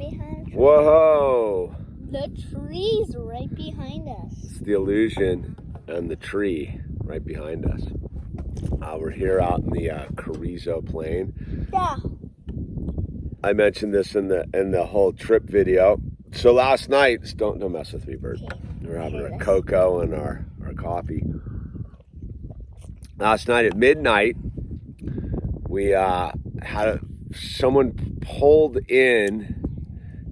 behind us. Whoa! The tree's right behind us. It's the illusion and the tree right behind us. We're here out in the Carrizo Plain. Yeah. I mentioned this in the whole trip video. So last night, don't mess with me, Bert. Okay. We're having our cocoa and our coffee. Last night at midnight, we had someone pulled in,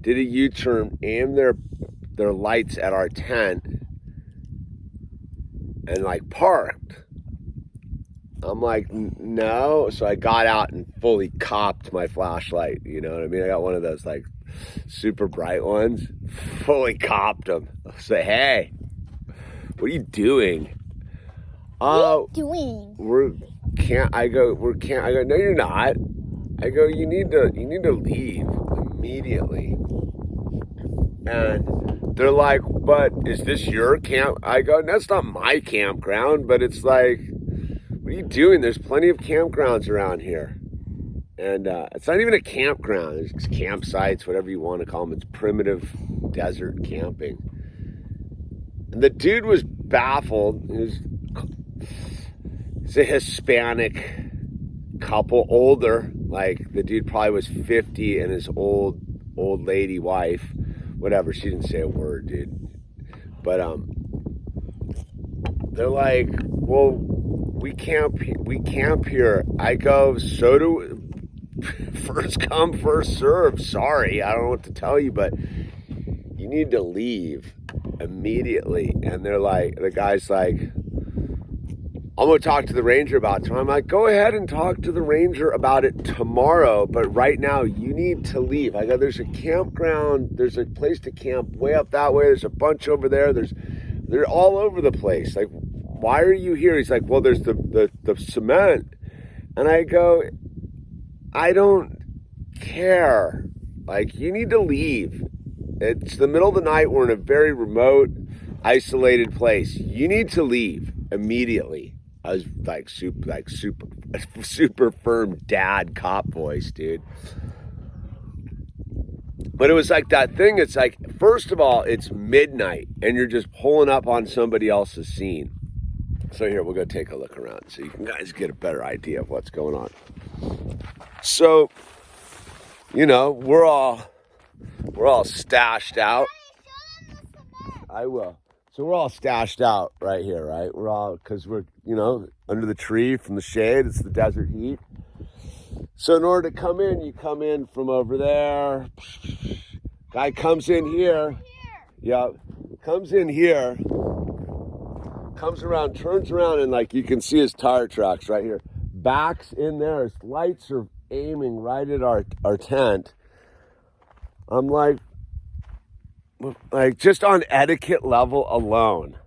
did a U-turn, aimed their lights at our tent, and like parked. I'm like, no. So I got out and fully copped my flashlight. You know what I mean? I got one of those like super bright ones. Fully copped them. I say, hey, what are you doing? What are you doing? I go, no, you're not. I go, you need to leave immediately. And they're like, but is this your camp? I go, that's not my campground, but it's like, what are you doing? There's plenty of campgrounds around here. And it's not even a campground. It's campsites, whatever you want to call them. It's primitive desert camping. And the dude was baffled. He's a Hispanic couple, older. Like, the dude probably was 50 and his old lady wife. Whatever, she didn't say a word, dude. But they're like, well, we camp here. I go, so do first come, first serve. Sorry, I don't know what to tell you, but you need to leave immediately. And they're like, the guy's like, I'm going to talk to the ranger about it tomorrow. I'm like, go ahead and talk to the ranger about it tomorrow, but right now you need to leave. I go, there's a campground, there's a place to camp way up that way, there's a bunch over there, they're all over the place. Like, why are you here? He's like, well, there's the cement. And I go, I don't care. Like, you need to leave. It's the middle of the night. We're in a very remote, isolated place. You need to leave immediately. I was like super firm dad cop voice, dude. But it was like that thing. It's like, first of all, it's midnight and you're just pulling up on somebody else's scene. So here, we'll go take a look around so you can guys get a better idea of what's going on. So, you know, we're all stashed out. I will. So we're all stashed out right here, right? We're all, because we're, you know, under the tree from the shade. It's the desert heat. So in order to come in, you come in from over there. Guy comes in here. Yeah, comes in here. Comes around, turns around, and like you can see his tire tracks right here. Backs in there. His lights are aiming right at our tent. I'm like just on etiquette level alone,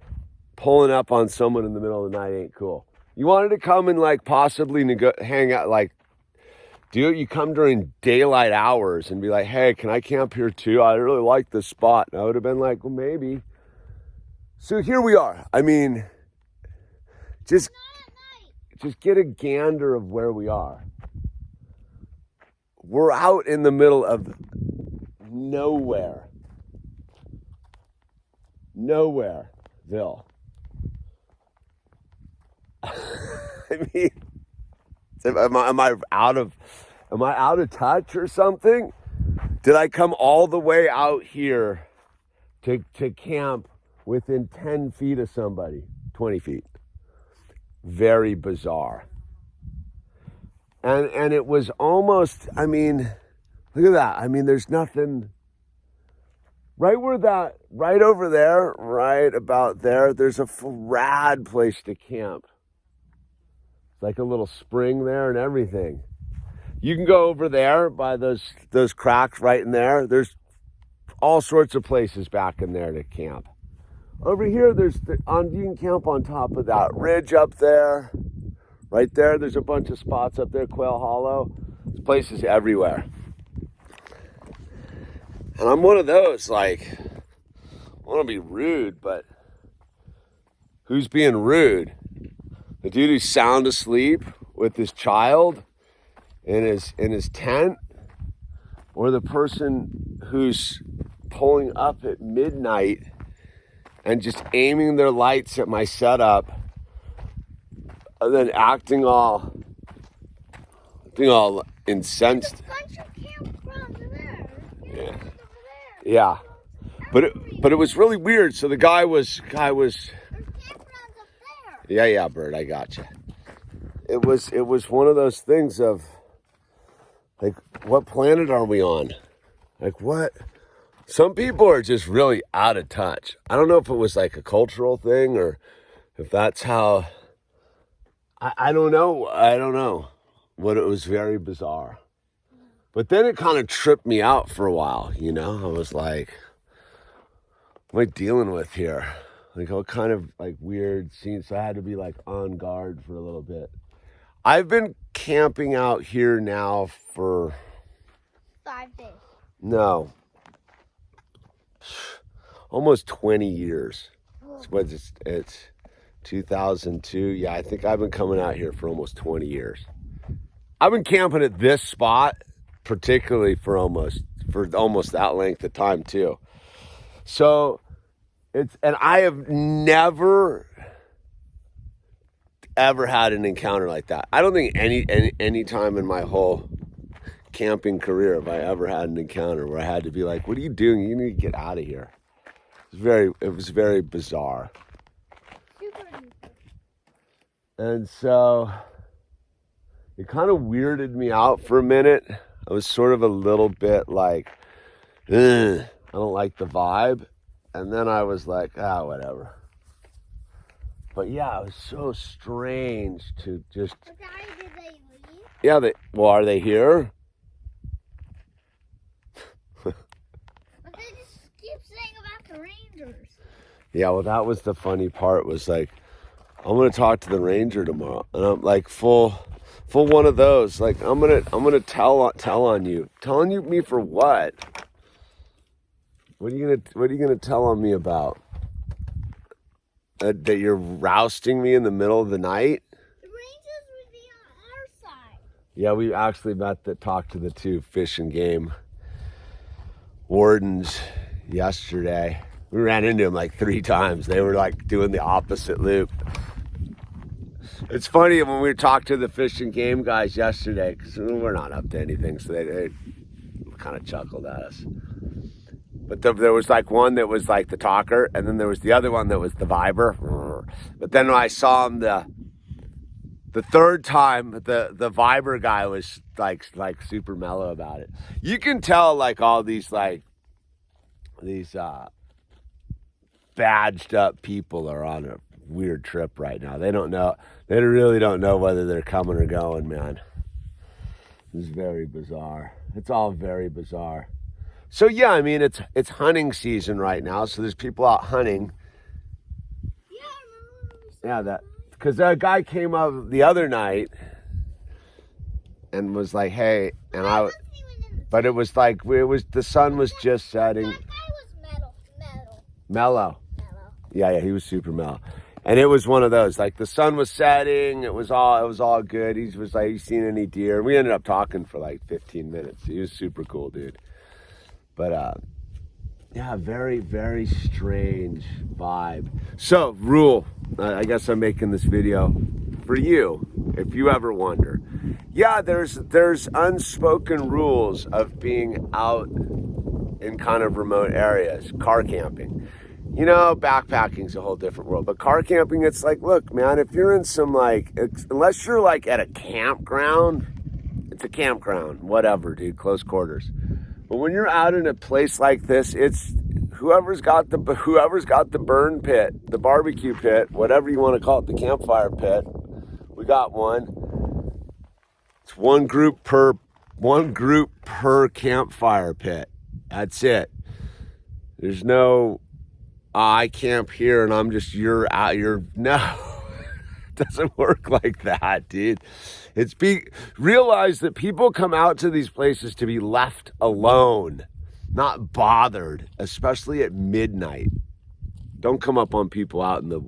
pulling up on someone in the middle of the night ain't cool. You wanted to come and like possibly hang out, like, dude, you come during daylight hours and be like, hey, can I camp here too? I really like this spot. And I would have been like, well, maybe. So here we are. I mean, just get a gander of where we are. We're out in the middle of nowhere. Nowhereville. I mean, am I out of touch or something? Did I come all the way out here to camp within 10 feet of somebody, 20 feet? Very bizarre. And it was almost, I mean, look at that. I mean, there's nothing. Right over there, right about there, there's a rad place to camp. It's like a little spring there and everything. You can go over there by those cracks right in there. There's all sorts of places back in there to camp. Over here, you can camp on top of that ridge up there. Right there, there's a bunch of spots up there, Quail Hollow. There's places everywhere. And I'm one of those, like, I want to be rude, but who's being rude? The dude who's sound asleep with his child in his tent, or the person who's pulling up at midnight and just aiming their lights at my setup and then acting all incensed. There's a bunch of campgrounds there. Yeah. Over there. Yeah. But it was really weird. So the guy was There's campgrounds up there. yeah, Bert, I gotcha. It was one of those things of like, what planet are we on? Like, what? Some people are just really out of touch. I don't know if it was like a cultural thing or if that's how. I don't know. I don't know. But it was very bizarre. But then it kind of tripped me out for a while, you know? I was like, what am I dealing with here? Like, what kind of like weird scenes? So I had to be like on guard for a little bit. I've been camping out here now for 5 days. No, almost 20 years. It's 2002. Yeah, I think I've been coming out here for almost 20 years. I've been camping at this spot particularly for almost that length of time too. So and I have never ever had an encounter like that. I don't think any time in my whole camping career have I ever had an encounter where I had to be like, what are you doing? You need to get out of here. It was very bizarre. And so it kind of weirded me out for a minute. I was sort of a little bit like, I don't like the vibe. And then I was like, whatever. But yeah, it was so strange to just. Did they leave? Yeah, are they here? But they just keep saying about the Rangers. Yeah, well, that was the funny part. Was like, I'm gonna talk to the ranger tomorrow, and I'm like full one of those. Like, I'm gonna tell on you. Telling you me for what? What are you gonna tell on me about? That you're rousting me in the middle of the night? The Rangers would be on our side. Yeah, we actually talked to the two fish and game wardens yesterday. We ran into them like 3 times. They were like doing the opposite loop. It's funny when we talked to the fish and game guys yesterday, because we're not up to anything, so they kind of chuckled at us. But there was like one that was like the talker, and then there was the other one that was the viber. But then when I saw him the third time, the viber guy was like super mellow about it. You can tell like all these badged up people are on a weird trip right now. They don't know. They really don't know whether they're coming or going, man. It's very bizarre. It's all very bizarre. So yeah, I mean it's hunting season right now, so there's people out hunting. Yeah, because that guy came up the other night and was like, "Hey," and but it was the sun was just setting. That guy was Mellow. Yeah, he was super mellow. And it was one of those, like the sun was setting, it was all good. He was like, "You seen any deer?" We ended up talking for like 15 minutes. He was super cool, dude. But yeah, very, very strange vibe. So, rule, I guess I'm making this video for you, if you ever wonder. Yeah, there's unspoken rules of being out in kind of remote areas, car camping. You know, backpacking's a whole different world, but car camping, it's like, look, man, if you're in some unless you're like at a campground, it's a campground, whatever, dude, close quarters. But when you're out in a place like this, it's whoever's got the burn pit, the barbecue pit, whatever you want to call it, the campfire pit. We got one. It's one group per campfire pit. That's it. There's no I camp here and I'm just no. It doesn't work like that, dude. Realize that people come out to these places to be left alone, not bothered, especially at midnight. Don't come up on people out in the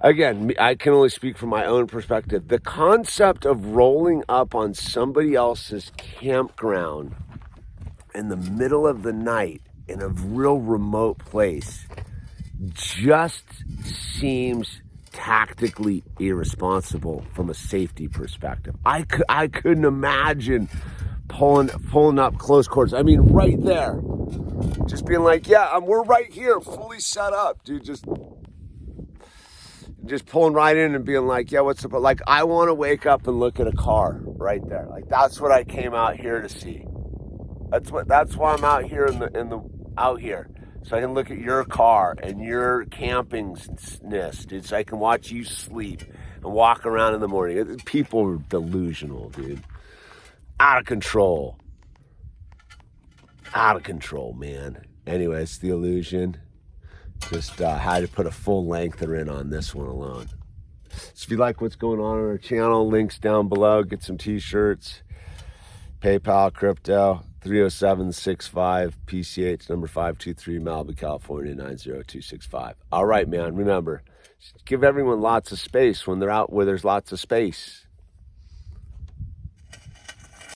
again, I can only speak from my own perspective. The concept of rolling up on somebody else's campground in the middle of the night in a real remote place just seems tactically irresponsible from a safety perspective. I couldn't imagine pulling up close quarters. I mean, right there, just being like, yeah, we're right here, fully set up, dude. Just pulling right in and being like, yeah, what's up? Like, I want to wake up and look at a car right there. Like, that's what I came out here to see. That's why I'm out here out here. So I can look at your car and your campingness, dude. So I can watch you sleep and walk around in the morning. People are delusional, dude. Out of control. Out of control, man. Anyway, it's the illusion. Just had to put a full lengther in on this one alone. So if you like what's going on our channel, links down below. Get some t-shirts. PayPal, crypto, 30765 PCH number 523 Malibu, California 90265. All right, man. Remember, give everyone lots of space when they're out where there's lots of space.